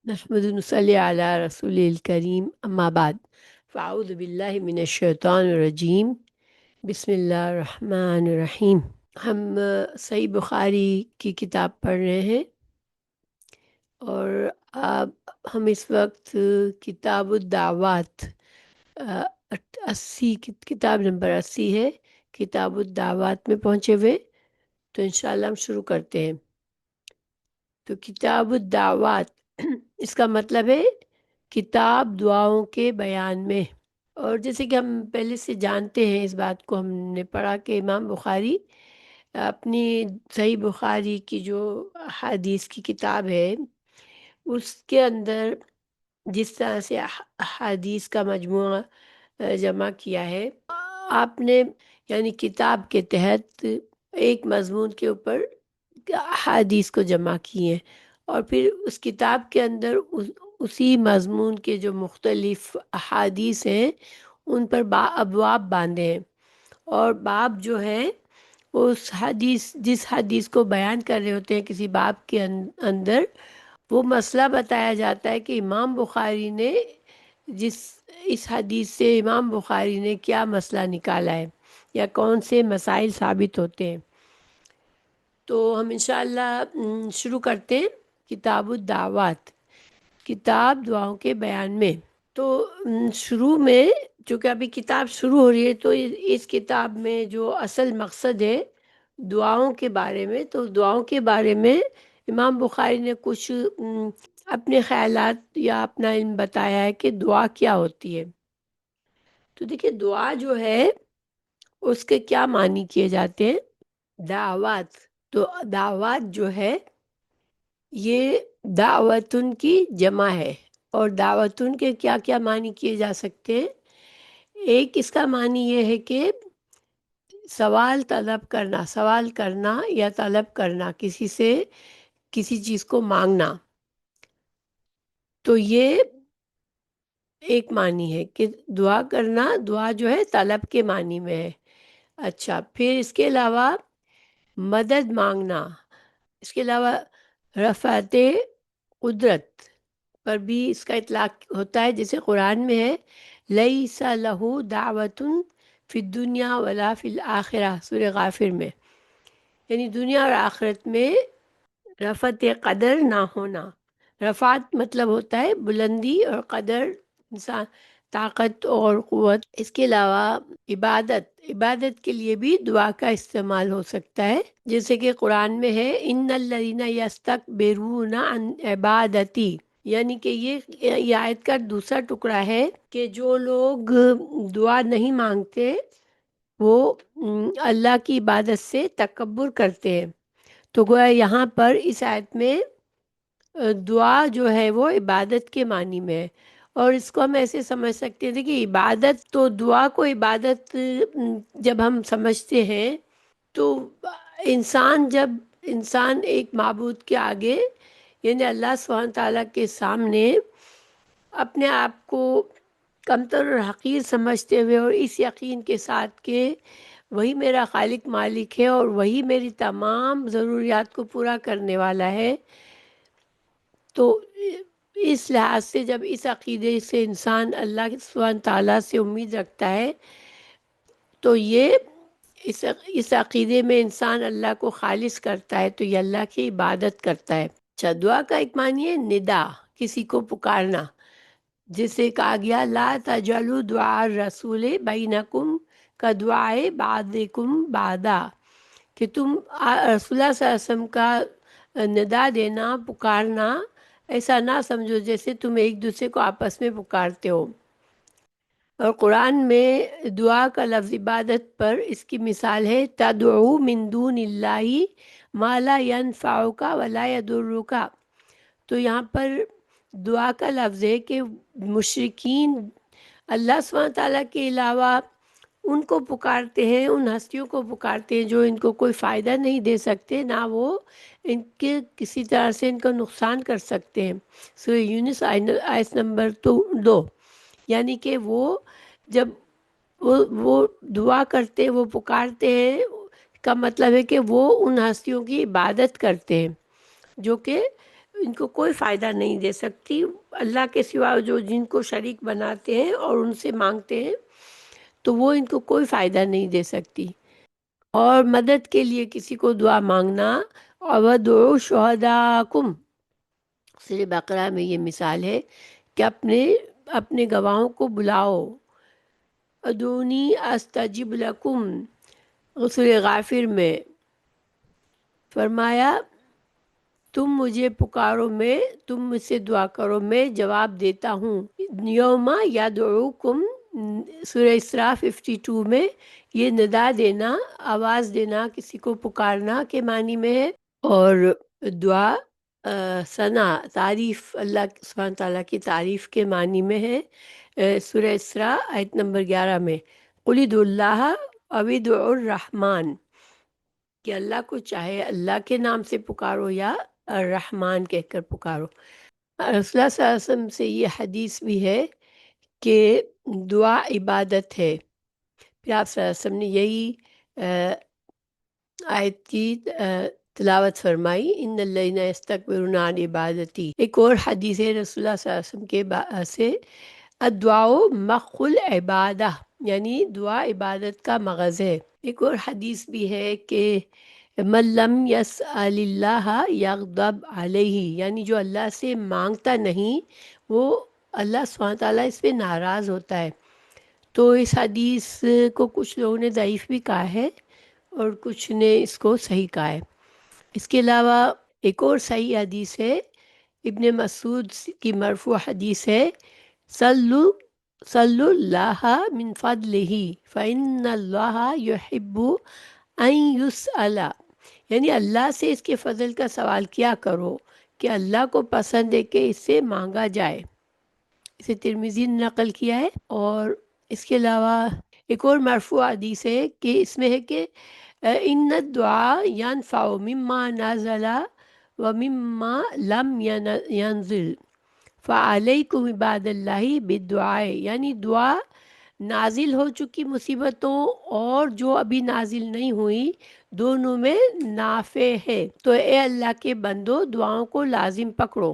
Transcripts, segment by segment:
نحمد نصلی علی رسول الکریم اما بعد فاعوذ باللہ من الشیطان الرجیم بسم اللہ الرحمن الرحیم۔ ہم صحیح بخاری کی کتاب پڑھ رہے ہیں اور اب ہم اس وقت کتاب الدعوات 80 کتاب نمبر 80 ہے، کتاب الدعوات میں پہنچے ہوئے، تو انشاءاللہ ہم شروع کرتے ہیں۔ تو کتاب الدعوات اس کا مطلب ہے کتاب دعاؤں کے بیان میں۔ اور جیسے کہ ہم پہلے سے جانتے ہیں، اس بات کو ہم نے پڑھا کہ امام بخاری اپنی صحیح بخاری کی جو حدیث کی کتاب ہے اس کے اندر جس طرح سے حدیث کا مجموعہ جمع کیا ہے، آپ نے یعنی کتاب کے تحت ایک مضمون کے اوپر احادیث کو جمع کیے اور پھر اس کتاب کے اندر اسی مضمون کے جو مختلف احادیث ہیں ان پر ابواب باندھے ہیں، اور باب جو ہے اس جس حدیث کو بیان کر رہے ہوتے ہیں کسی باب کے اندر، وہ مسئلہ بتایا جاتا ہے کہ امام بخاری نے اس حدیث سے امام بخاری نے کیا مسئلہ نکالا ہے یا کون سے مسائل ثابت ہوتے ہیں۔ تو ہم انشاءاللہ شروع کرتے ہیں کتاب الدعوات، کتاب دعاؤں کے بیان میں۔ تو شروع میں چونکہ ابھی کتاب شروع ہو رہی ہے تو اس کتاب میں جو اصل مقصد ہے دعاؤں کے بارے میں، تو دعاؤں کے بارے میں امام بخاری نے کچھ اپنے خیالات یا اپنا علم بتایا ہے کہ دعا کیا ہوتی ہے۔ تو دیکھیں دعا جو ہے اس کے کیا معنی کیے جاتے ہیں۔ دعوات، تو دعوات جو ہے یہ دعوتن کی جمع ہے، اور دعوتن کے کیا کیا معنی کیے جا سکتے ہیں۔ ایک اس کا معنی یہ ہے کہ سوال کرنا یا طلب کرنا، کسی سے کسی چیز کو مانگنا، تو یہ ایک معنی ہے کہ دعا کرنا، دعا جو ہے طلب کے معنی میں ہے۔ اچھا، پھر اس کے علاوہ مدد مانگنا، اس کے علاوہ رفعت قدرت پر بھی اس کا اطلاق ہوتا ہے، جیسے قرآن میں ہے لیس لہ دعوت فی الدنیا ولا فی الآخرہ، سورہ غافر میں، یعنی دنیا اور آخرت میں رفعت قدر نہ ہونا۔ رفعت مطلب ہوتا ہے بلندی، اور قدر انسان طاقت اور قوت۔ اس کے علاوہ عبادت کے لیے بھی دعا کا استعمال ہو سکتا ہے، جیسے کہ قرآن میں ہے ان الذین یستکبرون عن عبادتی، یعنی کہ یہ آیت کا دوسرا ٹکڑا ہے کہ جو لوگ دعا نہیں مانگتے وہ اللہ کی عبادت سے تکبر کرتے ہیں۔ تو گویا یہاں پر اس آیت میں دعا جو ہے وہ عبادت کے معنی میں ہے، اور اس کو ہم ایسے سمجھ سکتے ہیں کہ عبادت، تو دعا کو عبادت جب ہم سمجھتے ہیں تو جب انسان ایک معبود کے آگے یعنی اللہ سبحانہ تعالیٰ کے سامنے اپنے آپ کو کمتر اور حقیر سمجھتے ہوئے اور اس یقین کے ساتھ کہ وہی میرا خالق مالک ہے اور وہی میری تمام ضروریات کو پورا کرنے والا ہے، تو اس لحاظ سے جب اس عقیدے سے انسان اللہ سبحانہ تعالیٰ سے امید رکھتا ہے تو یہ اس عقیدے میں انسان اللہ کو خالص کرتا ہے، تو یہ اللہ کی عبادت کرتا ہے۔ اچھا، دعا کا ایک معنی ہے ندا، کسی کو پکارنا، جسے کہا گیا لا تجعلوا دعاء الرسول بینکم کدعاء بعضکم بعضا، کہ تم رسول اللہ صلی اللہ علیہ وسلم کا ندا دینا، پکارنا ایسا نہ سمجھو جیسے تم ایک دوسرے کو آپس میں پکارتے ہو۔ اور قرآن میں دعا کا لفظ عبادت پر اس کی مثال ہے تدعو من دون اللہ ما لا ينفعک ولا یضرک، تو یہاں پر دعا کا لفظ ہے کہ مشرکین اللہ سبحانہ تعالیٰ کے علاوہ ان کو پکارتے ہیں، ان ہستیوں کو پکارتے ہیں جو ان کو کوئی فائدہ نہیں دے سکتے، نہ وہ ان کے کسی طرح سے ان کا نقصان کر سکتے ہیں۔ سورہ یونس آیت نمبر 2، یعنی کہ وہ جب وہ دعا کرتے، وہ پکارتے ہیں، کا مطلب ہے کہ وہ ان ہستیوں کی عبادت کرتے ہیں جو کہ ان کو کوئی فائدہ نہیں دے سکتی، اللہ کے سوا جو جن کو شریک بناتے ہیں اور ان سے مانگتے ہیں تو وہ ان کو کوئی فائدہ نہیں دے سکتی۔ اور مدد کے لیے کسی کو دعا مانگنا، اور وَادْعُوا شُهَدَاءَکُمْ، سورہ بقرہ میں یہ مثال ہے کہ اپنے گواہوں کو بلاؤ، ادعونی استجب لکم، سورہ غافر میں فرمایا تم مجھے پکارو، تم مجھ سے دعا کرو، میں جواب دیتا ہوں۔ یوم یدعوکم، سورہ اسراء 52 میں یہ ندا دینا، آواز دینا، کسی کو پکارنا کے معنی میں ہے۔ اور دعا ثنا، تعریف، اللہ سبحانہ تعالیٰ کی تعریف کے معنی میں ہے۔ سورہ اسراء آیت نمبر 11 میں قُلِ ادعوا اللہ او ادعوا الرحمن، کہ اللہ کو چاہے اللہ کے نام سے پکارو یا الرحمن کہہ کر پکارو۔ رسول اللہ صلی اللہ علیہ وسلم سے یہ حدیث بھی ہے کہ دعا عبادت ہے۔ پھر آپ صلی اللہ علیہ وسلم نے یہی آیت کی تلاوت فرمائی، ان الذین یستکبرون عن عبادتی۔ ایک اور حدیث ہے رسول اللہ صلی اللہ علیہ وسلم کے سے، الدعاء مخ العبادہ، یعنی دعا عبادت کا مغز ہے۔ ایک اور حدیث بھی ہے کہ من لم یسأل اللہ یغضب علیہ، یعنی جو اللہ سے مانگتا نہیں وہ اللہ سبحانہ تعالیٰ اس پہ ناراض ہوتا ہے۔ تو اس حدیث کو کچھ لوگوں نے ضعیف بھی کہا ہے اور کچھ نے اس کو صحیح کہا ہے۔ اس کے علاوہ ایک اور صحیح حدیث ہے، ابن مسعود کی مرفوع حدیث ہے، صلو اللہ من فضلہ فإن اللہ یحب ان یسأل، یعنی اللہ سے اس کے فضل کا سوال کیا کرو کہ اللہ کو پسند ہے کہ اس سے مانگا جائے۔ اسے ترمذی نے نقل کیا ہے۔ اور اس کے علاوہ ایک اور مرفوع حدیث ہے کہ اس میں ہے کہ ان الدعاء ينفع مما نزل ومما لم ينزل فعلیکم عباد اللہ بالدعاء، یعنی دعا نازل ہو چکی مصیبتوں اور جو ابھی نازل نہیں ہوئی دونوں میں نافع ہے، تو اے اللہ کے بندو دعاؤں کو لازم پکڑو۔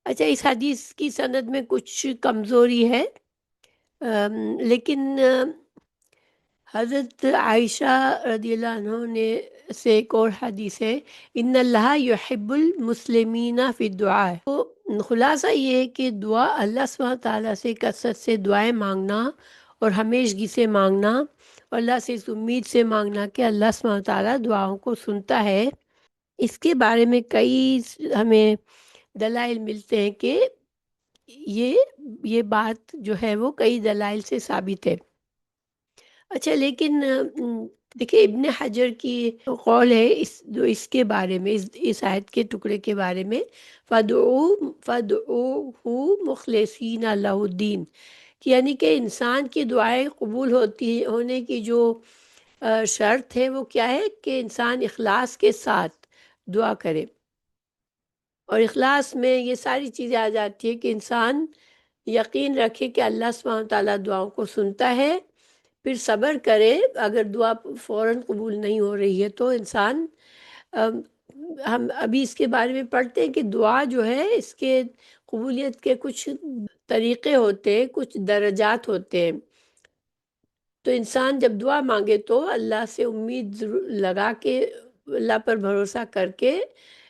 اچھا، اس حدیث کی سند میں کچھ کمزوری ہے، لیکن حضرت عائشہ رضی اللہ عنہ نے سے ایک اور حدیث ہے، ان اللہ یحب المسلمین فی الدعاء۔ تو خلاصہ یہ ہے کہ دعا، اللہ سبحانہ تعالیٰ سے کثرت سے دعائیں مانگنا اور ہمیشگی سے مانگنا، اور اللہ سے اس امید سے مانگنا کہ اللہ سبحانہ تعالیٰ دعاؤں کو سنتا ہے۔ اس کے بارے میں کئی ہمیں دلائل ملتے ہیں کہ یہ بات جو ہے وہ کئی دلائل سے ثابت ہے۔ اچھا، لیکن دیکھیں ابن حجر کی قول ہے اس کے بارے میں، اس آیت کے ٹکڑے کے بارے میں، فَادْعُوهُ مُخْلِصِينَ لَهُ الدِّينَ، یعنی کہ انسان کی دعائیں قبول ہونے کی جو شرط ہے وہ کیا ہے کہ انسان اخلاص کے ساتھ دعا کرے۔ اور اخلاص میں یہ ساری چیزیں آ جاتی ہے کہ انسان یقین رکھے کہ اللہ سبحانہ تعالیٰ دعاؤں کو سنتا ہے، پھر صبر کرے، اگر دعا فوراً قبول نہیں ہو رہی ہے تو انسان ہم ابھی اس کے بارے میں پڑھتے ہیں کہ دعا جو ہے اس کے قبولیت کے کچھ طریقے ہوتے ہیں، کچھ درجات ہوتے ہیں۔ تو انسان جب دعا مانگے تو اللہ سے امید لگا کے، اللہ پر بھروسہ کر کے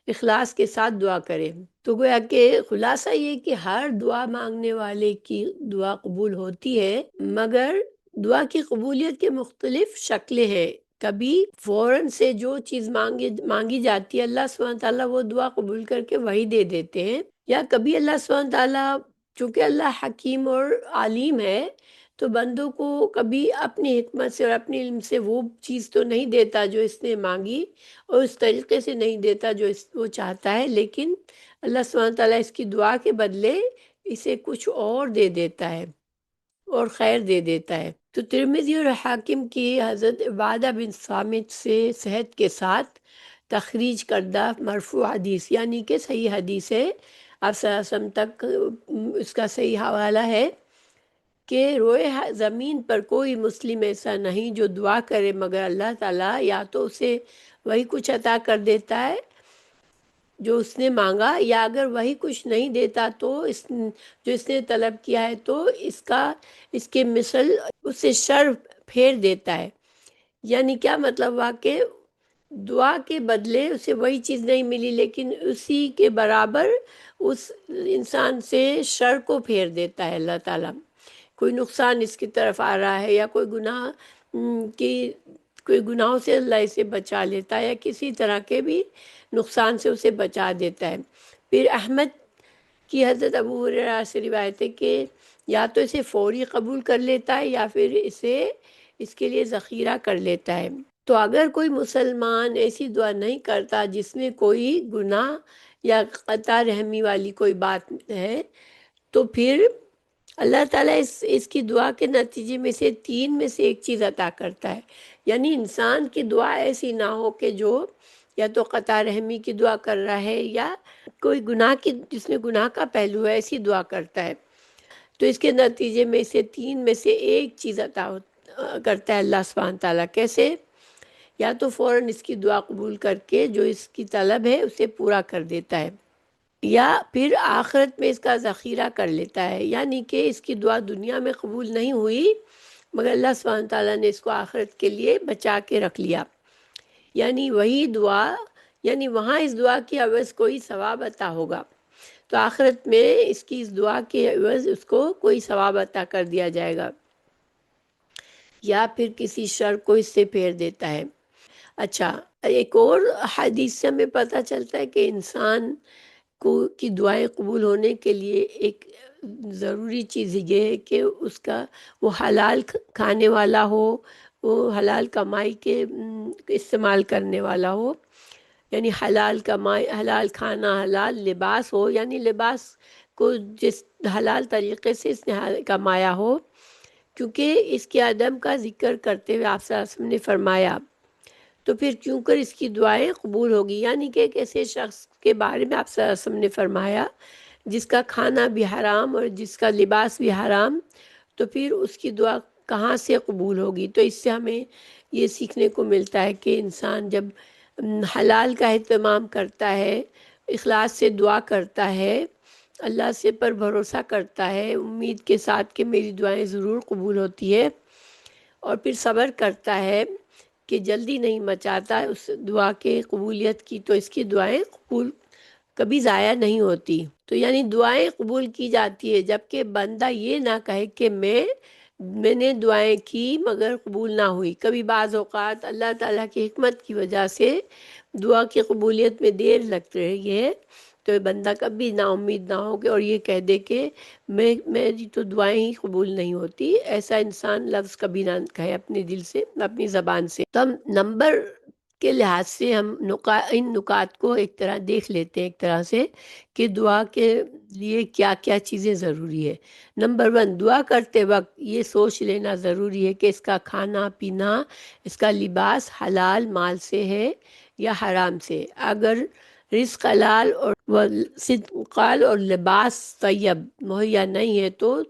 اخلاص کے ساتھ دعا کرے۔ تو گویا کہ خلاصہ یہ کہ ہر دعا مانگنے والے کی دعا قبول ہوتی ہے، مگر دعا کی قبولیت کے مختلف شکلیں ہیں۔ کبھی فوراً سے جو چیز مانگی جاتی ہے اللہ سبحانہ تعالیٰ وہ دعا قبول کر کے وہی دے دیتے ہیں، یا کبھی اللہ سبحانہ تعالیٰ چونکہ اللہ حکیم اور عالیم ہے تو بندوں کو کبھی اپنی حکمت سے اور اپنے علم سے وہ چیز تو نہیں دیتا جو اس نے مانگی، اور اس طریقے سے نہیں دیتا جو وہ چاہتا ہے، لیکن اللہ سبحانہ تعالیٰ اس کی دعا کے بدلے اسے کچھ اور دے دیتا ہے اور خیر دے دیتا ہے۔ تو ترمذی اور حاکم کی حضرت عبادہ بن صامت سے صحت کے ساتھ تخریج کردہ مرفوع حدیث، یعنی کہ صحیح حدیث ہے، آپ صلی اللہ علیہ وسلم تک اس کا صحیح حوالہ ہے کہ روئے زمین پر کوئی مسلم ایسا نہیں جو دعا کرے مگر اللہ تعالیٰ یا تو اسے وہی کچھ عطا کر دیتا ہے، جو اس نے مانگا، یا اگر وہی کچھ نہیں دیتا تو جو اس نے طلب کیا ہے تو اس کے مثل اس سے شر پھیر دیتا ہے۔ یعنی کیا مطلب ہوا کہ دعا کے بدلے اسے وہی چیز نہیں ملی، لیکن اسی کے برابر اس انسان سے شر کو پھیر دیتا ہے اللہ تعالیٰ۔ کوئی نقصان اس کی طرف آ رہا ہے، یا کوئی گناہ کی کوئی گناہوں سے اللہ اسے بچا لیتا ہے، یا کسی طرح کے بھی نقصان سے اسے بچا دیتا ہے۔ پھر احمد کی حضرت ابو ہریرہ سے روایت ہے کہ یا تو اسے فوری قبول کر لیتا ہے، یا پھر اس کے لیے ذخیرہ کر لیتا ہے۔ تو اگر کوئی مسلمان ایسی دعا نہیں کرتا جس میں کوئی گناہ یا قطع رحمی والی کوئی بات ہے، تو پھر اللہ تعالیٰ اس کی دعا کے نتیجے میں سے 3 میں سے ایک چیز عطا کرتا ہے۔ یعنی انسان کی دعا ایسی نہ ہو کہ جو یا تو قطع رحمی کی دعا کر رہا ہے، یا کوئی گناہ کی جس میں گناہ کا پہلو ہے ایسی دعا کرتا ہے، تو اس کے نتیجے میں سے 3 میں سے ایک چیز عطا کرتا ہے اللہ سبحانہ تعالیٰ۔ کیسے؟ یا تو فوراً اس کی دعا قبول کر کے جو اس کی طلب ہے اسے پورا کر دیتا ہے، یا پھر آخرت میں اس کا ذخیرہ کر لیتا ہے۔ یعنی کہ اس کی دعا دنیا میں قبول نہیں ہوئی، مگر اللہ سبحانہ تعالیٰ نے اس کو آخرت کے لیے بچا کے رکھ لیا۔ یعنی وہی دعا، یعنی وہاں اس دعا کی عوض کوئی ثواب عطا ہوگا، تو آخرت میں اس کی اس دعا کے عوض اس کو کوئی ثواب عطا کر دیا جائے گا، یا پھر کسی شر کو اس سے پھیر دیتا ہے۔ اچھا، ایک اور حدیث سے ہمیں پتہ چلتا ہے کہ انسان کی دعائیں قبول ہونے کے لیے ایک ضروری چیز یہ ہے کہ اس کا وہ حلال کھانے والا ہو، وہ حلال کمائی کے استعمال کرنے والا ہو، یعنی حلال کمائی، حلال کھانا، حلال لباس ہو، یعنی لباس کو جس حلال طریقے سے اس نے کمایا ہو، کیونکہ اس کے عدم کا ذکر کرتے ہوئے آپ صلی اللہ علیہ وسلم نے فرمایا تو پھر کیوں کر اس کی دعائیں قبول ہوگی۔ یعنی کہ ایک ایسے شخص کے بارے میں آپ صلی اللہ علیہ وسلم نے فرمایا جس کا کھانا بھی حرام اور جس کا لباس بھی حرام، تو پھر اس کی دعا کہاں سے قبول ہوگی۔ تو اس سے ہمیں یہ سیکھنے کو ملتا ہے کہ انسان جب حلال کا اہتمام کرتا ہے، اخلاص سے دعا کرتا ہے، اللہ سے پر بھروسہ کرتا ہے امید کے ساتھ کہ میری دعائیں ضرور قبول ہوتی ہے، اور پھر صبر کرتا ہے کہ جلدی نہیں مچاتا اس دعا کے قبولیت کی، تو اس کی دعائیں قبول کبھی ضائع نہیں ہوتی۔ تو یعنی دعائیں قبول کی جاتی ہے، جبکہ بندہ یہ نہ کہے کہ میں نے دعائیں کی مگر قبول نہ ہوئی۔ کبھی بعض اوقات اللہ تعالیٰ کی حکمت کی وجہ سے دعا کی قبولیت میں دیر لگ رہی ہے، تو بندہ کبھی نا امید نہ ہو کہ اور یہ کہہ دے کہ میری تو دعائیں ہی قبول نہیں ہوتی۔ ایسا انسان لفظ کبھی نہ کہے اپنے دل سے، اپنی زبان سے۔ تو ہم نمبر کے لحاظ سے ہم ان نکات کو ایک طرح دیکھ لیتے ہیں، ایک طرح سے کہ دعا کے لیے کیا کیا چیزیں ضروری ہے۔ نمبر 1، دعا کرتے وقت یہ سوچ لینا ضروری ہے کہ اس کا کھانا پینا، اس کا لباس حلال مال سے ہے یا حرام سے۔ اگر رزق حلال اور صدقال اور لباس طیب مہیا نہیں ہے تو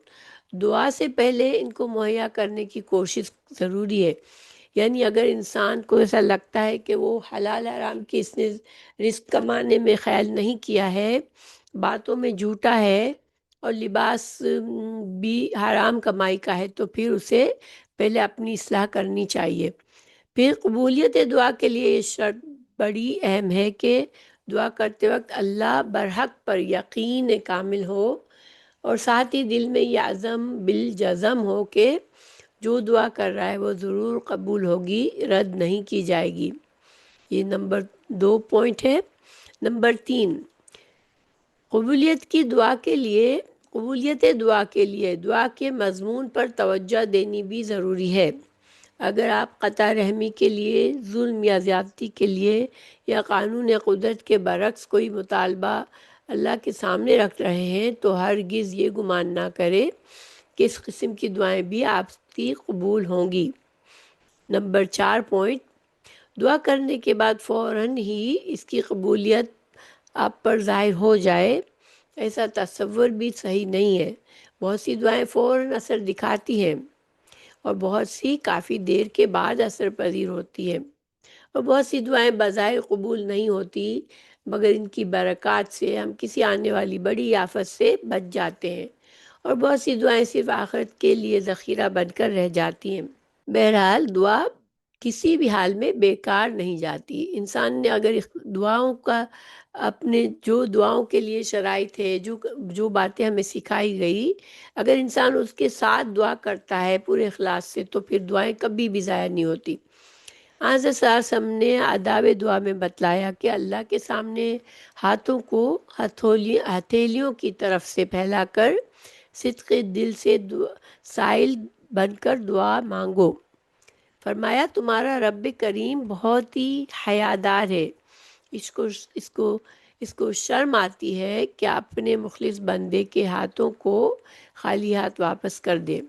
دعا سے پہلے ان کو مہیا کرنے کی کوشش ضروری ہے۔ یعنی اگر انسان کو ایسا لگتا ہے کہ وہ حلال حرام کی اس نے رزق کمانے میں خیال نہیں کیا ہے، باتوں میں جھوٹا ہے، اور لباس بھی حرام کمائی کا ہے، تو پھر اسے پہلے اپنی اصلاح کرنی چاہیے۔ پھر قبولیت دعا کے لیے یہ شرط بڑی اہم ہے کہ دعا کرتے وقت اللہ برحق پر یقین کامل ہو، اور ساتھ ہی دل میں یہ عزم بالجزم ہو کہ جو دعا کر رہا ہے وہ ضرور قبول ہوگی، رد نہیں کی جائے گی۔ یہ نمبر 2 پوائنٹ ہے۔ نمبر 3، قبولیت دعا کے لیے دعا کے مضمون پر توجہ دینی بھی ضروری ہے۔ اگر آپ قطع رحمی کے لیے، ظلم یا زیادتی کے لیے، یا قانون قدرت کے برعکس کوئی مطالبہ اللہ کے سامنے رکھ رہے ہیں تو ہرگز یہ گمان نہ کرے کہ اس قسم کی دعائیں بھی آپ کی قبول ہوں گی۔ نمبر 4 پوائنٹ، دعا کرنے کے بعد فوراً ہی اس کی قبولیت آپ پر ظاہر ہو جائے، ایسا تصور بھی صحیح نہیں ہے۔ بہت سی دعائیں فوراً اثر دکھاتی ہیں، اور بہت سی کافی دیر کے بعد اثر پذیر ہوتی ہیں، اور بہت سی دعائیں بظاہر قبول نہیں ہوتی مگر ان کی برکات سے ہم کسی آنے والی بڑی آفت سے بچ جاتے ہیں، اور بہت سی دعائیں صرف آخرت کے لیے ذخیرہ بن کر رہ جاتی ہیں۔ بہرحال دعا کسی بھی حال میں بیکار نہیں جاتی۔ انسان نے اگر دعاؤں کا اپنے جو دعاؤں کے لیے شرائط ہے، جو باتیں ہمیں سکھائی گئی، اگر انسان اس کے ساتھ دعا کرتا ہے پورے اخلاص سے، تو پھر دعائیں کبھی بھی ضائع نہیں ہوتی۔ حضرت صلی اللہ علیہ وسلم نے آداب دعا میں بتلایا کہ اللہ کے سامنے ہاتھوں کو ہتھیلیوں کی طرف سے پھیلا کر صدق دل سے سائل بن کر دعا مانگو۔ فرمایا تمہارا رب کریم بہت ہی حیادار ہے، اس کو شرم آتی ہے کہ اپنے مخلص بندے کے ہاتھوں کو خالی ہاتھ واپس کر دے۔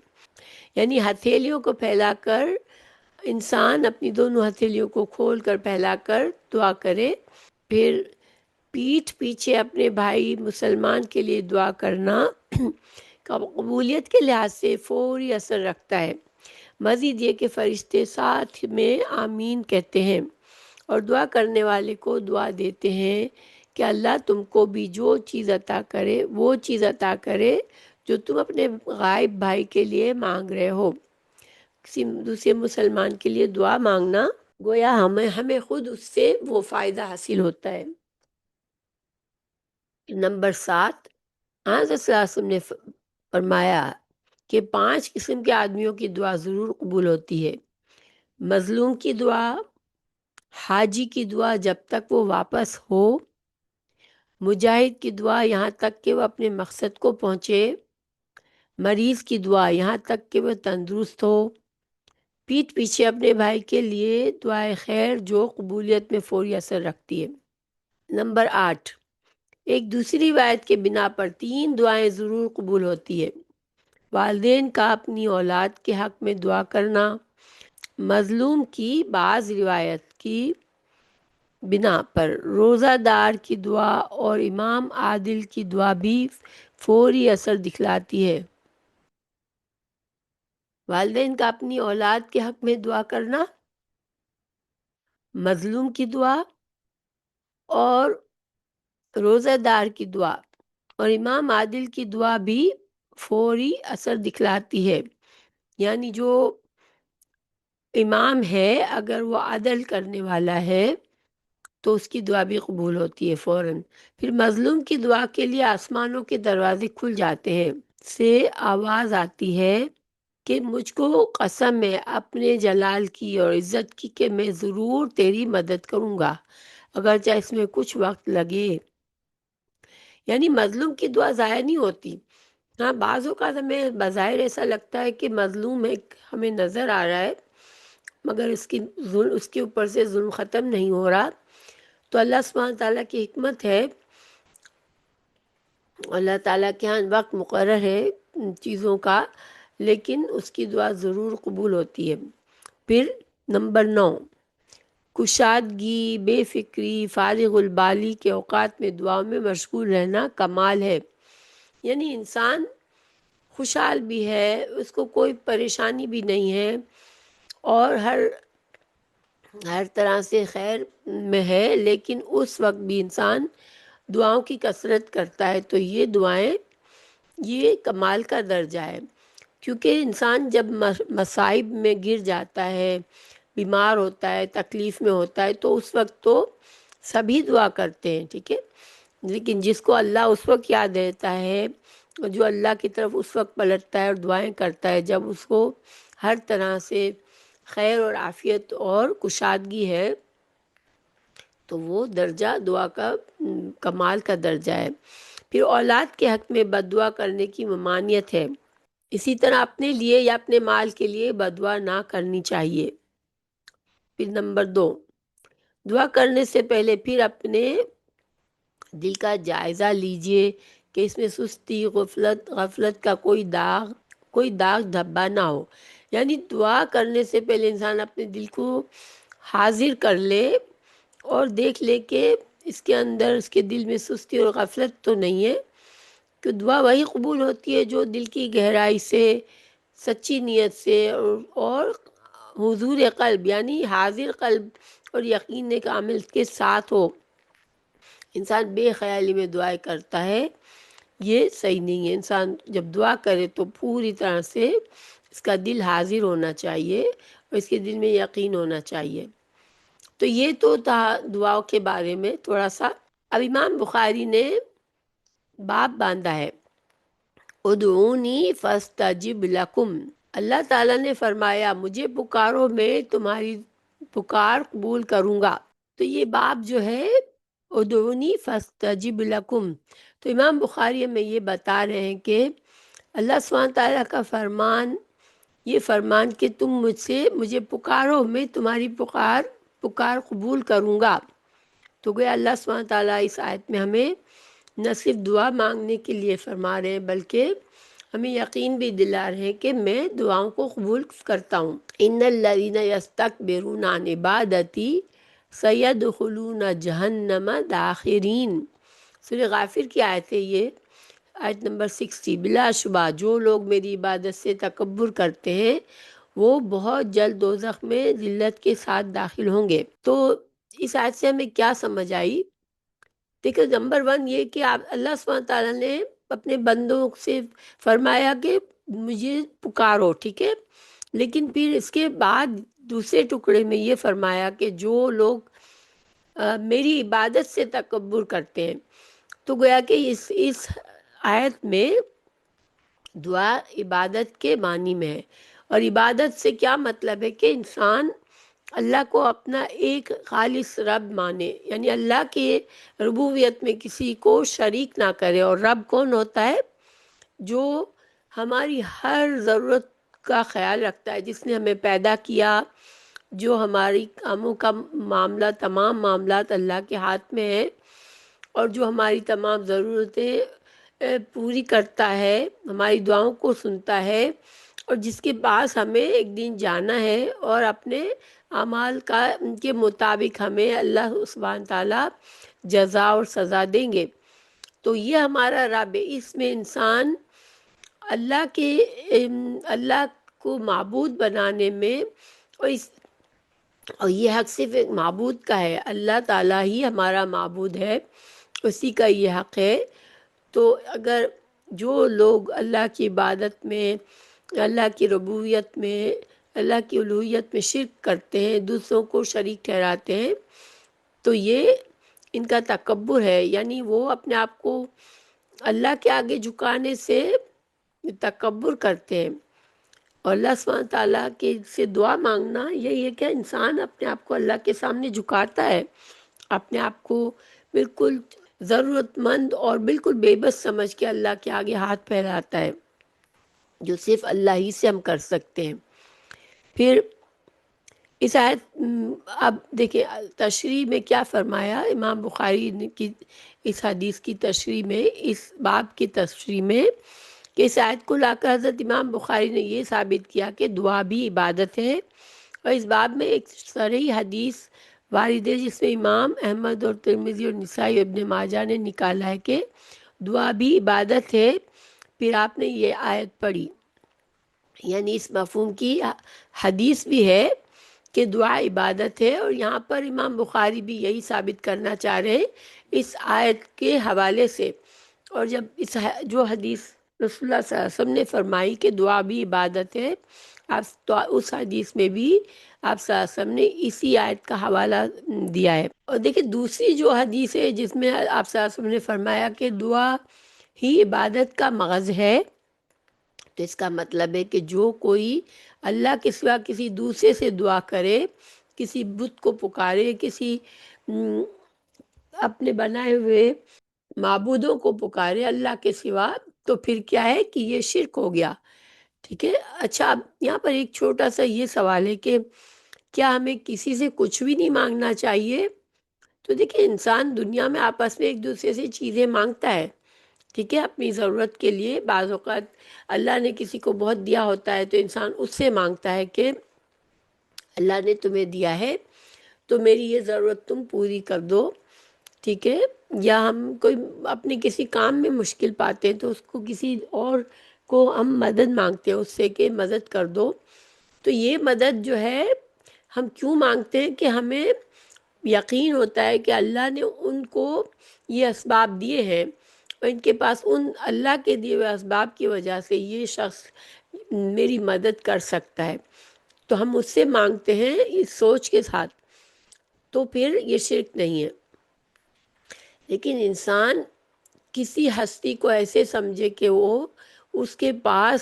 یعنی ہتھیلیوں کو پھیلا کر انسان اپنی دونوں ہتھیلیوں کو کھول کر پھیلا کر دعا کرے، پھر پیٹھ پیچھے اپنے بھائی مسلمان کے لیے دعا کرنا قبولیت کے لحاظ سے فوری اثر رکھتا ہے۔ مزید یہ کہ فرشتے ساتھ میں آمین کہتے ہیں اور دعا کرنے والے کو دعا دیتے ہیں کہ اللہ تم کو بھی جو چیز عطا کرے وہ چیز عطا کرے جو تم اپنے غائب بھائی کے لیے مانگ رہے ہو۔ کسی دوسرے مسلمان کے لیے دعا مانگنا گویا ہمیں خود اس سے وہ فائدہ حاصل ہوتا ہے۔ نمبر 7، حضرت صلی اللہ علیہ وسلم نے فرمایا کہ 5 قسم کے آدمیوں کی دعا ضرور قبول ہوتی ہے: مظلوم کی دعا، حاجی کی دعا جب تک وہ واپس ہو، مجاہد کی دعا یہاں تک کہ وہ اپنے مقصد کو پہنچے، مریض کی دعا یہاں تک کہ وہ تندرست ہو، پیٹھ پیچھے اپنے بھائی کے لیے دعائے خیر جو قبولیت میں فوری اثر رکھتی ہے۔ نمبر 8، ایک دوسری روایت کے بنا پر 3 دعائیں ضرور قبول ہوتی ہے: والدین کا اپنی اولاد کے حق میں دعا کرنا، مظلوم کی بعض روایت کی بنا پر روزہ دار کی دعا، اور امام عادل کی دعا بھی فوری اثر دکھلاتی ہے۔ والدین کا اپنی اولاد کے حق میں دعا کرنا، مظلوم کی دعا اور روزہ دار کی دعا اور امام عادل کی دعا بھی فوری اثر دکھلاتی ہے۔ یعنی جو امام ہے اگر وہ عدل کرنے والا ہے تو اس کی دعا بھی قبول ہوتی ہے فوراً۔ پھر مظلوم کی دعا کے لیے آسمانوں کے دروازے کھل جاتے ہیں، سے آواز آتی ہے کہ مجھ کو قسم ہے اپنے جلال کی اور عزت کی کہ میں ضرور تیری مدد کروں گا اگرچہ اس میں کچھ وقت لگے۔ یعنی مظلوم کی دعا ضائع نہیں ہوتی۔ ہاں بعض اوقات ہمیں بظاہر ایسا لگتا ہے کہ مظلوم ایک ہمیں نظر آ رہا ہے مگر اس کے اوپر سے ظلم ختم نہیں ہو رہا، تو اللہ سبحانہ تعالیٰ کی حکمت ہے، اللہ تعالیٰ کے ہاں وقت مقرر ہے چیزوں کا، لیکن اس کی دعا ضرور قبول ہوتی ہے۔ پھر نمبر 9، کشادگی، بے فکری، فارغ البالی کے اوقات میں دعاؤں میں مشغول رہنا کمال ہے۔ یعنی انسان خوشحال بھی ہے، اس کو کوئی پریشانی بھی نہیں ہے اور ہر طرح سے خیر میں ہے، لیکن اس وقت بھی انسان دعاؤں کی کثرت کرتا ہے، تو یہ دعائیں یہ کمال کا درجہ ہے۔ کیونکہ انسان جب مصائب میں گر جاتا ہے، بیمار ہوتا ہے، تکلیف میں ہوتا ہے، تو اس وقت تو سبھی دعا کرتے ہیں، ٹھیک ہے، لیکن جس کو اللہ اس وقت یاد دیتا ہے، جو اللہ کی طرف اس وقت پلٹتا ہے اور دعائیں کرتا ہے جب اس کو ہر طرح سے خیر اور عافیت اور کشادگی ہے، تو وہ درجہ دعا کا کمال کا درجہ ہے۔ پھر اولاد کے حق میں بد دعا کرنے کی ممانعت ہے، اسی طرح اپنے لیے یا اپنے مال کے لیے بد دعا نہ کرنی چاہیے۔ پھر نمبر 2، دعا کرنے سے پہلے پھر اپنے دل کا جائزہ لیجئے کہ اس میں سستی، غفلت کا کوئی داغ دھبا نہ ہو۔ یعنی دعا کرنے سے پہلے انسان اپنے دل کو حاضر کر لے اور دیکھ لے کہ اس کے اندر، اس کے دل میں سستی اور غفلت تو نہیں ہے، کہ دعا وہی قبول ہوتی ہے جو دل کی گہرائی سے، سچی نیت سے اور حضور قلب یعنی حاضر قلب اور یقین کامل کے ساتھ ہو۔ انسان بے خیالی میں دعائیں کرتا ہے، یہ صحیح نہیں ہے۔ انسان جب دعا کرے تو پوری طرح سے اس کا دل حاضر ہونا چاہیے اور اس کے دل میں یقین ہونا چاہیے۔ تو یہ تو تھا دعاؤں کے بارے میں تھوڑا سا۔ اب امام بخاری نے باب باندھا ہے، ادعونی فاستجب لکم، اللہ تعالیٰ نے فرمایا مجھے پکارو میں تمہاری پکار قبول کروں گا۔ تو یہ باب جو ہے ادعونی فاستجب لکم، تو امام بخاری میں یہ بتا رہے ہیں کہ اللہ سبحانہ تعالیٰ کا فرمان، یہ فرمان کہ تم مجھے پکارو میں تمہاری پکار قبول کروں گا۔ تو گویا اللہ سبحانہ تعالیٰ اس آیت میں ہمیں نہ صرف دعا مانگنے کے لیے فرما رہے ہیں بلکہ ہمیں یقین بھی دلا رہے ہیں کہ میں دعاؤں کو قبول کرتا ہوں۔ ان الذین یستکبرون عن عبادتی سیدخلون جہنم داخرین، سورہ غافر کی آیت ہے یہ، آیت نمبر 60۔ بلا شبہ جو لوگ میری عبادت سے تکبر کرتے ہیں وہ بہت جلد دوزخ میں ذلت کے ساتھ داخل ہوں گے۔ تو اس آیت سے ہمیں کیا سمجھ آئی؟ دیکھو، نمبر 1 یہ کہ آپ اللہ سبحانہ تعالیٰ نے اپنے بندوں سے فرمایا کہ مجھے پکارو، ٹھیک ہے، لیکن پھر اس کے بعد دوسرے ٹکڑے میں یہ فرمایا کہ جو لوگ میری عبادت سے تکبر کرتے ہیں، تو گویا کہ اس آیت میں دعا عبادت کے معنی میں ہے۔ اور عبادت سے کیا مطلب ہے کہ انسان اللہ کو اپنا ایک خالص رب مانے، یعنی اللہ کے ربوبیت میں کسی کو شریک نہ کرے۔ اور رب کون ہوتا ہے؟ جو ہماری ہر ضرورت کا خیال رکھتا ہے، جس نے ہمیں پیدا کیا، جو ہماری کاموں کا معاملہ، تمام معاملات اللہ کے ہاتھ میں ہے، اور جو ہماری تمام ضرورتیں پوری کرتا ہے، ہماری دعاؤں کو سنتا ہے، اور جس کے پاس ہمیں ایک دن جانا ہے اور اپنے اعمال کے مطابق ہمیں اللہ سبحانہ تعالیٰ جزا اور سزا دیں گے۔ تو یہ ہمارا رب ہے۔ اس میں انسان اللہ کو معبود بنانے میں، اور یہ حق صرف ایک معبود کا ہے، اللہ تعالیٰ ہی ہمارا معبود ہے، اسی کا یہ حق ہے۔ تو اگر جو لوگ اللہ کی عبادت میں، اللہ کی ربوبیت میں، اللہ کی الوہیت میں شرک کرتے ہیں، دوسروں کو شریک ٹھہراتے ہیں، تو یہ ان کا تکبر ہے، یعنی وہ اپنے آپ کو اللہ کے آگے جھکانے سے تکبر کرتے ہیں۔ اور اللہ سبحانہ تعالیٰ کے سے دعا مانگنا یہی ہے کہ انسان اپنے آپ کو اللہ کے سامنے جھکاتا ہے، اپنے آپ کو بالکل ضرورت مند اور بالکل بے بس سمجھ کے اللہ کے آگے ہاتھ پھیلاتا ہے، جو صرف اللہ ہی سے ہم کر سکتے ہیں۔ پھر اس آیت اب دیکھیں تشریح میں کیا فرمایا امام بخاری نے کی اس حدیث کی تشریح میں، اس باب کی تشریح میں، کہ اس آیت کو لا کر حضرت امام بخاری نے یہ ثابت کیا کہ دعا بھی عبادت ہے۔ اور اس باب میں ایک صریح حدیث وارد ہے جس میں امام احمد اور ترمذی اور نسائی اور ابن ماجہ نے نکالا ہے کہ دعا بھی عبادت ہے۔ پھر آپ نے یہ آیت پڑھی، یعنی اس مفہوم کی حدیث بھی ہے کہ دعا عبادت ہے، اور یہاں پر امام بخاری بھی یہی ثابت کرنا چاہ رہے ہیں اس آیت کے حوالے سے۔ اور جب جو حدیث رسول اللہ صلی اللہ علیہ وسلم نے فرمائی کہ دعا بھی عبادت ہے، تو اس حدیث میں بھی آپ صلی اللہ علیہ وسلم نے اسی آیت کا حوالہ دیا ہے۔ اور دیکھیں دوسری جو حدیث ہے جس میں آپ صلی اللہ علیہ وسلم نے فرمایا کہ دعا ہی عبادت کا مغز ہے، تو اس کا مطلب ہے کہ جو کوئی اللہ کے سوا کسی دوسرے سے دعا کرے، کسی بت کو پکارے، کسی اپنے بنائے ہوئے معبودوں کو پکارے اللہ کے سوا، تو پھر کیا ہے کہ یہ شرک ہو گیا، ٹھیک ہے۔ اچھا، اب یہاں پر ایک چھوٹا سا یہ سوال ہے کہ کیا ہمیں کسی سے کچھ بھی نہیں مانگنا چاہیے؟ تو دیکھیں انسان دنیا میں آپس میں ایک دوسرے سے چیزیں مانگتا ہے، ٹھیک ہے، اپنی ضرورت کے لیے۔ بعض اوقات اللہ نے کسی کو بہت دیا ہوتا ہے تو انسان اس سے مانگتا ہے کہ اللہ نے تمہیں دیا ہے تو میری یہ ضرورت تم پوری کر دو، ٹھیک ہے۔ یا ہم کوئی اپنے کسی کام میں مشکل پاتے ہیں تو اس کو کسی اور کو ہم مدد مانگتے ہیں اس سے کہ مدد کر دو۔ تو یہ مدد جو ہے ہم کیوں مانگتے ہیں؟ کہ ہمیں یقین ہوتا ہے کہ اللہ نے ان کو یہ اسباب دیے ہیں اور ان کے پاس ان اللہ کے دیے ہوئے اسباب کی وجہ سے یہ شخص میری مدد کر سکتا ہے، تو ہم اس سے مانگتے ہیں اس سوچ کے ساتھ، تو پھر یہ شرک نہیں ہے۔ لیکن انسان کسی ہستی کو ایسے سمجھے کہ وہ اس کے پاس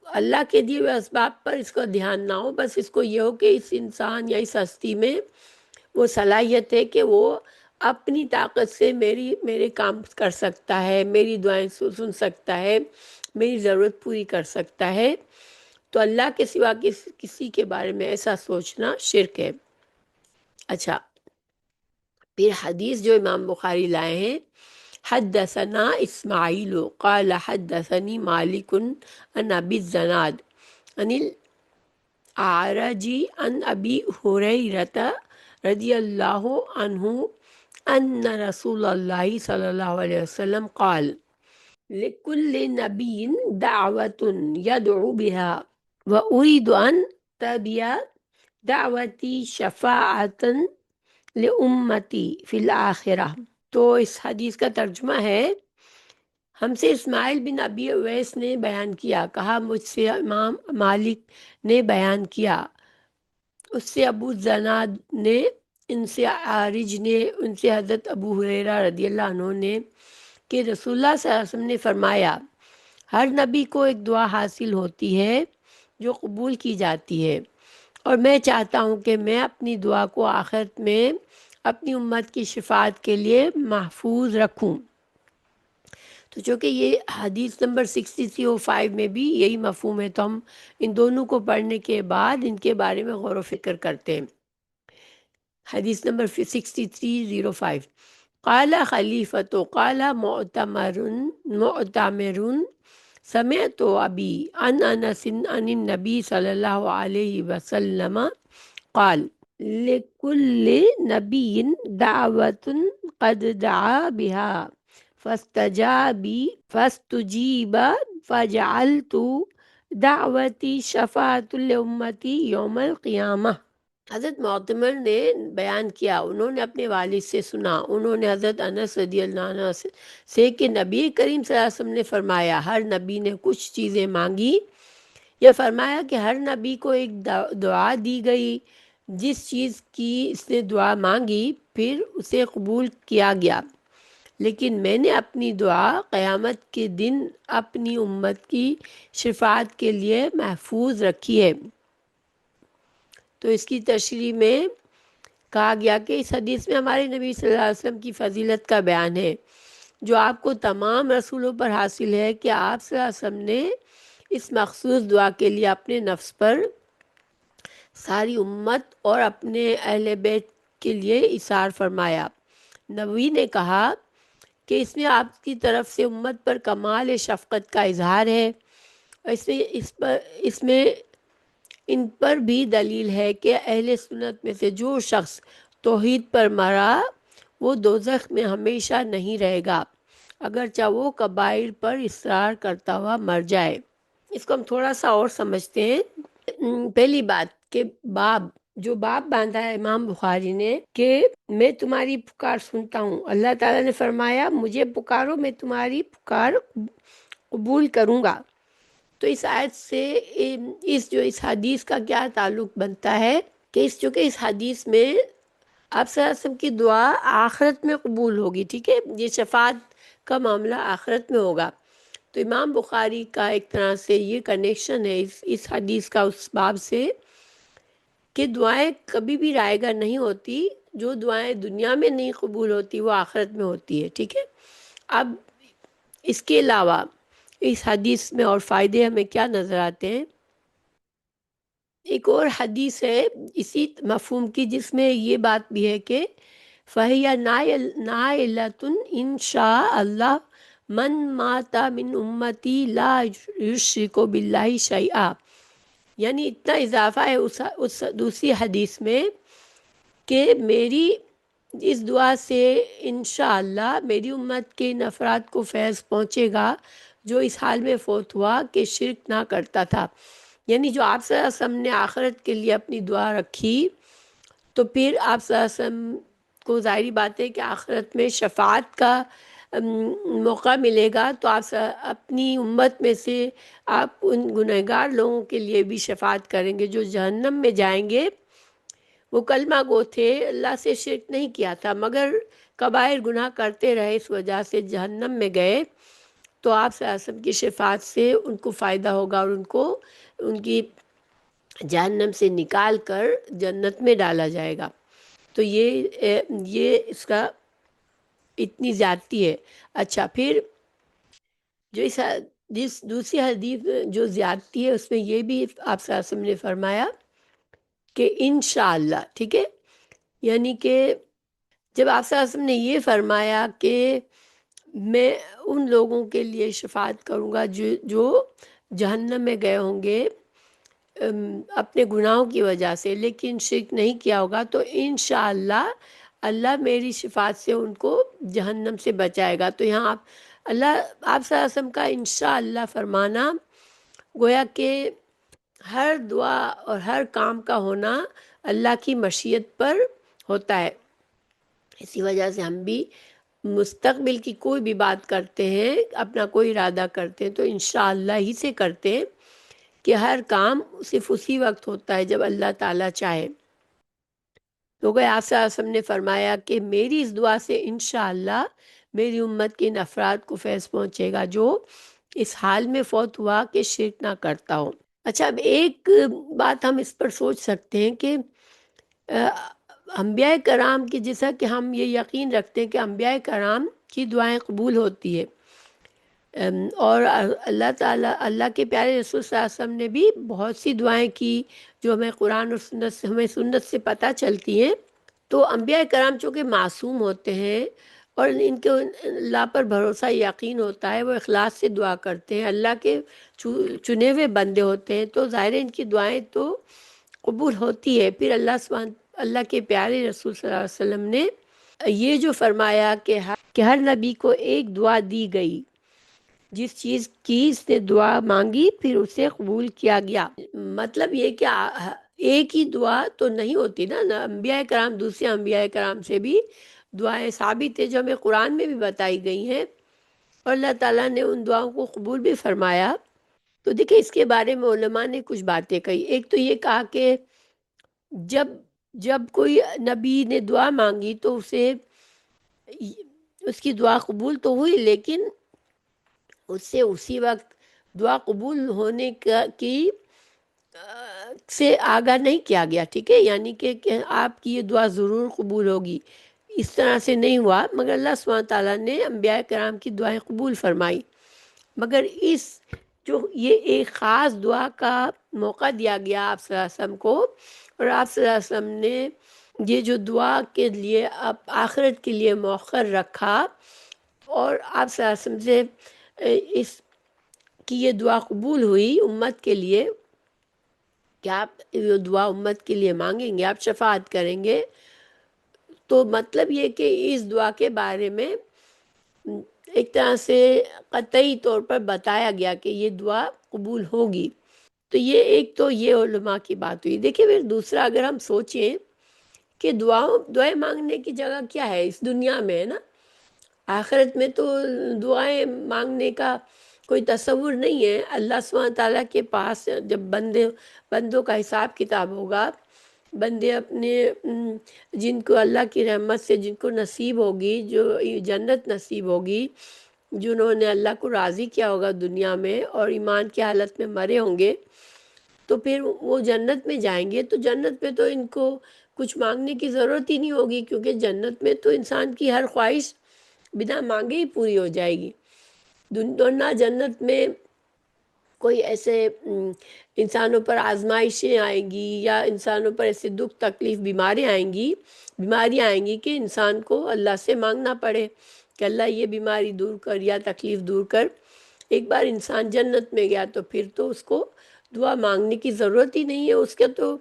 اللہ کے دیے ہوئے اسباب پر اس کا دھیان نہ ہو، بس اس کو یہ ہو کہ اس انسان یا اس ہستی میں وہ صلاحیت ہے کہ وہ اپنی طاقت سے میرے کام کر سکتا ہے، میری دعائیں سن سکتا ہے، میری ضرورت پوری کر سکتا ہے، تو اللہ کے سوا کسی کے بارے میں ایسا سوچنا شرک ہے۔ اچھا، پھر حدیث جو امام بخاری لائے ہیں، حدثنا اسماعیل قال حدثنی مالک عن ابی الزناد عن الاعرج عن ابی ہریرۃ رضی اللہ عنہ ان رسول اللہ صلی اللہ علیہ وسلم قال لكل نبی دعوت يدعو بها وأريد أن تبيا دعوتی شفاعتا لأمتی فی الآخرہ۔ تو اس حدیث کا ترجمہ ہے، ہم سے اسماعیل بن ابی اویس نے بیان کیا، کہا مجھ سے امام مالک نے بیان کیا، اس سے ابو زناد نے، ان سے عارج نے، ان سے حضرت ابو ہریرہ رضی اللہ عنہ نے کہ رسول اللہ صلی اللہ علیہ وسلم نے فرمایا، ہر نبی کو ایک دعا حاصل ہوتی ہے جو قبول کی جاتی ہے، اور میں چاہتا ہوں کہ میں اپنی دعا کو آخرت میں اپنی امت کی شفاعت کے لیے محفوظ رکھوں۔ تو چونکہ یہ حدیث نمبر 6305 میں بھی یہی مفہوم ہے، تو ہم ان دونوں کو پڑھنے کے بعد ان کے بارے میں غور و فکر کرتے ہیں۔ حدیث نمبر 6305، قال خلیفۃ قال معتمر سمعت ابی عن انس عن النبی صلی اللہ علیہ وسلم قال لكل نبی دعوت قد دعا بها فاستجیب فجعلت دعوتی شفاعت لامتی یوم القیامہ۔ حضرت معتمر نے بیان کیا، انہوں نے اپنے والد سے سنا، انہوں نے حضرت انس رضی اللہ عنہ سے کہ نبی کریم صلی اللہ علیہ وسلم نے فرمایا، ہر نبی نے کچھ چیزیں مانگی، یہ فرمایا کہ ہر نبی کو ایک دعا دی گئی، جس چیز کی اس نے دعا مانگی پھر اسے قبول کیا گیا، لیکن میں نے اپنی دعا قیامت کے دن اپنی امت کی شفاعت کے لیے محفوظ رکھی ہے۔ تو اس کی تشریح میں کہا گیا کہ اس حدیث میں ہمارے نبی صلی اللہ علیہ وسلم کی فضیلت کا بیان ہے، جو آپ کو تمام رسولوں پر حاصل ہے، کہ آپ صلی اللہ علیہ وسلم نے اس مخصوص دعا کے لیے اپنے نفس پر، ساری امت اور اپنے اہل بیت کے لیے ایثار فرمایا۔ نبوی نے کہا کہ اس میں آپ کی طرف سے امت پر کمال شفقت کا اظہار ہے، اور اس میں ان پر بھی دلیل ہے کہ اہل سنت میں سے جو شخص توحید پر مرا وہ دوزخ میں ہمیشہ نہیں رہے گا، اگرچہ وہ کبائر پر اصرار کرتا ہوا مر جائے۔ اس کو ہم تھوڑا سا اور سمجھتے ہیں۔ پہلی بات کہ جو باب باندھا ہے امام بخاری نے کہ میں تمہاری پکار سنتا ہوں، اللہ تعالیٰ نے فرمایا مجھے پکارو، میں تمہاری پکار قبول کروں گا۔ تو اس آیت سے اس حدیث کا کیا تعلق بنتا ہے کہ چونکہ اس حدیث میں آپ صلی اللہ علیہ وسلم کی دعا آخرت میں قبول ہوگی، ٹھیک ہے، یہ شفاعت کا معاملہ آخرت میں ہوگا، تو امام بخاری کا ایک طرح سے یہ کنیکشن ہے اس حدیث کا اس باب سے کہ دعائیں کبھی بھی رائے گاں نہیں ہوتی، جو دعائیں دنیا میں نہیں قبول ہوتی وہ آخرت میں ہوتی ہے، ٹھیک ہے۔ اب اس کے علاوہ اس حدیث میں اور فائدے ہمیں کیا نظر آتے ہیں؟ ایک اور حدیث ہے اسی مفہوم کی، جس میں یہ بات بھی ہے کہ فَهِيَ نَائِلَةٌ إِن شَاءَ اللَّهُ مَن مَاتَ مِنْ أُمَّتِي لَا يُشْرِكُ بِاللَّهِ شَيْئًا، یعنی اتنا اضافہ ہے اس دوسری حدیث میں کہ میری اس دعا سے انشاءاللہ میری امت کے ان افراد کو فیض پہنچے گا جو اس حال میں فوت ہوا کہ شرک نہ کرتا تھا، یعنی جو آپ صلی اللہ علیہ وسلم نے آخرت کے لیے اپنی دعا رکھی، تو پھر آپ صلی اللہ علیہ وسلم کو ظاہری بات ہے کہ آخرت میں شفاعت کا موقع ملے گا، تو آپ اپنی امت میں سے آپ ان گنہگار لوگوں کے لیے بھی شفاعت کریں گے جو جہنم میں جائیں گے۔ وہ کلمہ گو تھے، اللہ سے شرک نہیں کیا تھا، مگر کبائر گناہ کرتے رہے، اس وجہ سے جہنم میں گئے، تو آپ صلی اللہ علیہ وسلم کی شفاعت سے ان کو فائدہ ہوگا اور ان کو ان کی جہنم سے نکال کر جنت میں ڈالا جائے گا۔ تو یہ اس کا اتنی زیادتی ہے۔ اچھا، پھر جو جس دوسری حدیث جو زیادتی ہے اس میں یہ بھی آپ صلی اللہ علیہ وسلم نے فرمایا کہ انشاءاللہ، ٹھیک ہے، یعنی کہ جب آپ صلی اللہ علیہ وسلم نے یہ فرمایا کہ میں ان لوگوں کے لیے شفاعت کروں گا جو جہنم میں گئے ہوں گے اپنے گناہوں کی وجہ سے، لیکن شرک نہیں کیا ہوگا، تو انشاءاللہ اللہ میری شفاعت سے ان کو جہنم سے بچائے گا۔ تو یہاں آپ صلی اللہ علیہ وسلم کا انشاءاللہ فرمانا گویا کہ ہر دعا اور ہر کام کا ہونا اللہ کی مشیت پر ہوتا ہے۔ اسی وجہ سے ہم بھی مستقبل کی کوئی بھی بات کرتے ہیں، اپنا کوئی ارادہ کرتے ہیں، تو انشاءاللہ ہی سے کرتے ہیں کہ ہر کام صرف اسی وقت ہوتا ہے جب اللہ تعالیٰ چاہے۔ تو گئے آپ صلی اللہ علیہ وسلم نے فرمایا کہ میری اس دعا سے انشاءاللہ میری امت کے ان افراد کو فیض پہنچے گا جو اس حال میں فوت ہوا کہ شرک نہ کرتا ہو۔ اچھا، اب ایک بات ہم اس پر سوچ سکتے ہیں کہ انبیاء کرام کی، جیسا کہ ہم یہ یقین رکھتے ہیں کہ انبیاء کرام کی دعائیں قبول ہوتی ہے، اور اللہ تعالیٰ، اللہ کے پیارے رسول صلی اللہ علیہ وسلم نے بھی بہت سی دعائیں کی جو ہمیں قرآن اور سنت سے، ہمیں سنت سے پتہ چلتی ہیں۔ تو انبیاء کرام چونکہ معصوم ہوتے ہیں اور ان کے اللہ پر بھروسہ یقین ہوتا ہے، وہ اخلاص سے دعا کرتے ہیں، اللہ کے چنے ہوئے بندے ہوتے ہیں، تو ظاہر ان کی دعائیں تو قبول ہوتی ہے۔ پھر اللہ کے پیارے رسول صلی اللہ علیہ وسلم نے یہ جو فرمایا کہ ہر نبی کو ایک دعا دی گئی، جس چیز کی اس نے دعا مانگی پھر اسے قبول کیا گیا۔ مطلب یہ کہ ایک ہی دعا تو نہیں ہوتی نا، انبیاء کرام، دوسرے انبیاء کرام سے بھی دعائیں ثابت ہیں جو ہمیں قرآن میں بھی بتائی گئی ہیں، اور اللہ تعالیٰ نے ان دعاؤں کو قبول بھی فرمایا۔ تو دیکھیں، اس کے بارے میں علماء نے کچھ باتیں کہی۔ ایک تو یہ کہا کہ جب کوئی نبی نے دعا مانگی تو اس کی دعا قبول تو ہوئی، لیکن اس سے اسی وقت دعا قبول ہونے کی سے آگاہ نہیں کیا گیا، ٹھیک ہے، یعنی کہ آپ کی یہ دعا ضرور قبول ہوگی، اس طرح سے نہیں ہوا، مگر اللہ سبحانہ تعالیٰ نے انبیاء کرام کی دعائیں قبول فرمائی۔ مگر جو یہ ایک خاص دعا کا موقع دیا گیا آپ صلی اللہ علیہ وسلم کو، اور آپ صلی اللہ علیہ وسلم نے یہ جو دعا کے لیے آخرت کے لیے مؤخر رکھا، اور آپ صلی اللہ علیہ وسلم سے اس کی یہ دعا قبول ہوئی امت کے لیے کہ آپ یہ دعا امت کے لیے مانگیں گے، آپ شفاعت کریں گے، تو مطلب یہ کہ اس دعا کے بارے میں ایک طرح سے قطعی طور پر بتایا گیا کہ یہ دعا قبول ہوگی۔ تو یہ علماء کی بات ہوئی۔ دیکھیں، پھر دوسرا اگر ہم سوچیں کہ دعائیں مانگنے کی جگہ کیا ہے اس دنیا میں، ہے نا، آخرت میں تو دعائیں مانگنے کا کوئی تصور نہیں ہے۔ اللہ سبحانہ تعالیٰ کے پاس جب بندوں کا حساب کتاب ہوگا، بندے اپنے جن کو اللہ کی رحمت سے جن کو نصیب ہوگی، جو جنت نصیب ہوگی، جنہوں نے اللہ کو راضی کیا ہوگا دنیا میں اور ایمان کی حالت میں مرے ہوں گے، تو پھر وہ جنت میں جائیں گے۔ تو جنت میں تو ان کو کچھ مانگنے کی ضرورت ہی نہیں ہوگی، کیونکہ جنت میں تو انسان کی ہر خواہش بنا مانگے ہی پوری ہو جائے گی۔ نہ جنت میں کوئی ایسے انسانوں پر آزمائشیں آئیں گی، یا انسانوں پر ایسے دکھ تکلیف بیماریاں آئیں گی کہ انسان کو اللہ سے مانگنا پڑے کہ اللہ یہ بیماری دور کر یا تکلیف دور کر۔ ایک بار انسان جنت میں گیا تو پھر تو اس کو دعا مانگنے کی ضرورت ہی نہیں ہے، اس کا تو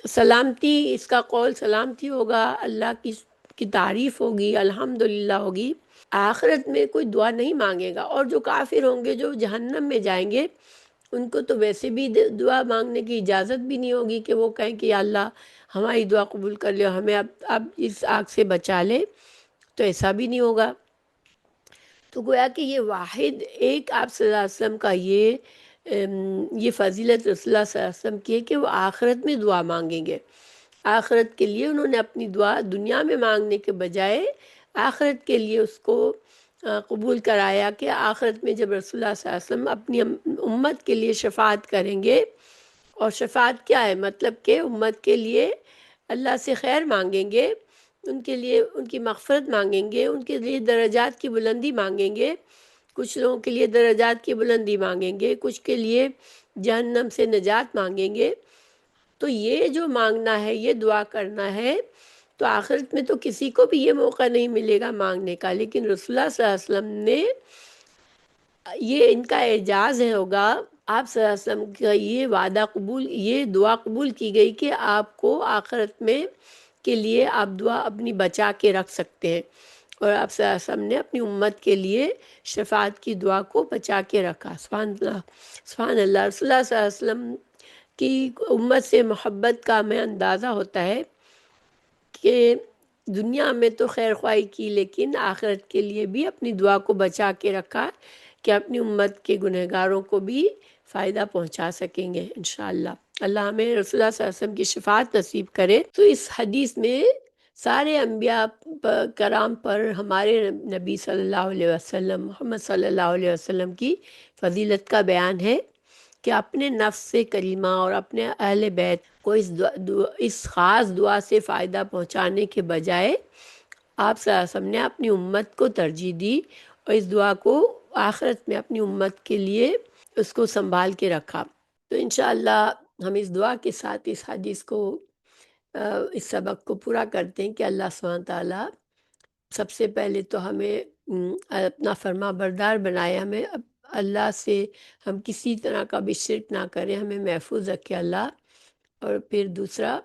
سلامتی، اس کا قول سلامتی ہوگا، اللہ کی تعریف ہوگی، الحمدللہ ہوگی۔ آخرت میں کوئی دعا نہیں مانگے گا، اور جو کافر ہوں گے، جو جہنم میں جائیں گے، ان کو تو ویسے بھی دعا مانگنے کی اجازت بھی نہیں ہوگی کہ وہ کہیں کہ یا اللہ ہماری دعا قبول کر لے، ہمیں اب اس آگ سے بچا لے، تو ایسا بھی نہیں ہوگا۔ تو گویا کہ یہ واحد ایک آپ صلی اللہ علیہ وسلم کا یہ فضیلت رسول اللہ صلی اللہ علیہ وسلم کی ہے کہ وہ آخرت میں دعا مانگیں گے۔ آخرت کے لیے انہوں نے اپنی دعا دنیا میں مانگنے کے بجائے آخرت کے لیے اس کو قبول کرایا کہ آخرت میں جب رسول اللہ صلی اللہ علیہ وسلم اپنی امت کے لیے شفاعت کریں گے، اور شفاعت کیا ہے؟ مطلب کہ امت کے لیے اللہ سے خیر مانگیں گے، ان کے لیے ان کی مغفرت مانگیں گے، ان کے لیے درجات کی بلندی مانگیں گے۔ کچھ لوگوں کے لیے درجات کی بلندی مانگیں گے، کچھ کے لیے جہنم سے نجات مانگیں گے۔ تو یہ جو مانگنا ہے، یہ دعا کرنا ہے، تو آخرت میں تو کسی کو بھی یہ موقع نہیں ملے گا مانگنے کا، لیکن رسول اللہ صلی اللہ علیہ وسلم نے یہ ان کا اعجاز ہے ہوگا، آپ صلی اللہ علیہ وسلم کا یہ وعدہ قبول، یہ دعا قبول کی گئی کہ آپ کو آخرت میں کے لیے آپ دعا اپنی بچا کے رکھ سکتے ہیں، اور آپ صلی اللہ علیہ وسلم نے اپنی امت کے لیے شفاعت کی دعا کو بچا کے رکھا۔ سبحان اللہ، سبحان اللہ۔ رسول اللہ صلی اللہ علیہ وسلم کی امت سے محبت کا ہمیں اندازہ ہوتا ہے کہ دنیا میں تو خیر خواہی کی، لیکن آخرت کے لیے بھی اپنی دعا کو بچا کے رکھا کہ اپنی امت کے گنہگاروں کو بھی فائدہ پہنچا سکیں گے انشاءاللہ۔ اللہ ہمیں رسول اللہ صلی اللہ علیہ وسلم کی شفاعت نصیب کرے۔ تو اس حدیث میں سارے انبیاء کرام پر ہمارے نبی صلی اللہ علیہ وسلم، محمد صلی اللہ علیہ وسلم کی فضیلت کا بیان ہے کہ اپنے نفس سے کریمہ اور اپنے اہل بیت کو اس خاص دعا سے فائدہ پہنچانے کے بجائے آپ صلی اللہ علیہ وسلم نے اپنی امت کو ترجیح دی، اور اس دعا کو آخرت میں اپنی امت کے لیے اس کو سنبھال کے رکھا۔ تو انشاءاللہ ہم اس دعا کے ساتھ اس حدیث کو اس سبق کو پورا کرتے ہیں کہ اللہ سبحانہ تعالیٰ سب سے پہلے تو ہمیں اپنا فرما بردار بنائے، ہمیں اللہ سے ہم کسی طرح کا بھی شرک نہ کریں، ہمیں محفوظ رکھے اللہ، اور پھر دوسرا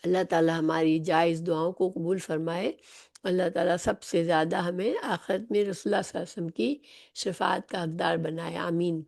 اللہ تعالیٰ ہماری جائز دعاؤں کو قبول فرمائے۔ اللہ تعالیٰ سب سے زیادہ ہمیں آخرت میں رسول اللہ صلی اللہ علیہ وسلم کی شفاعت کا حقدار بنائے، آمین۔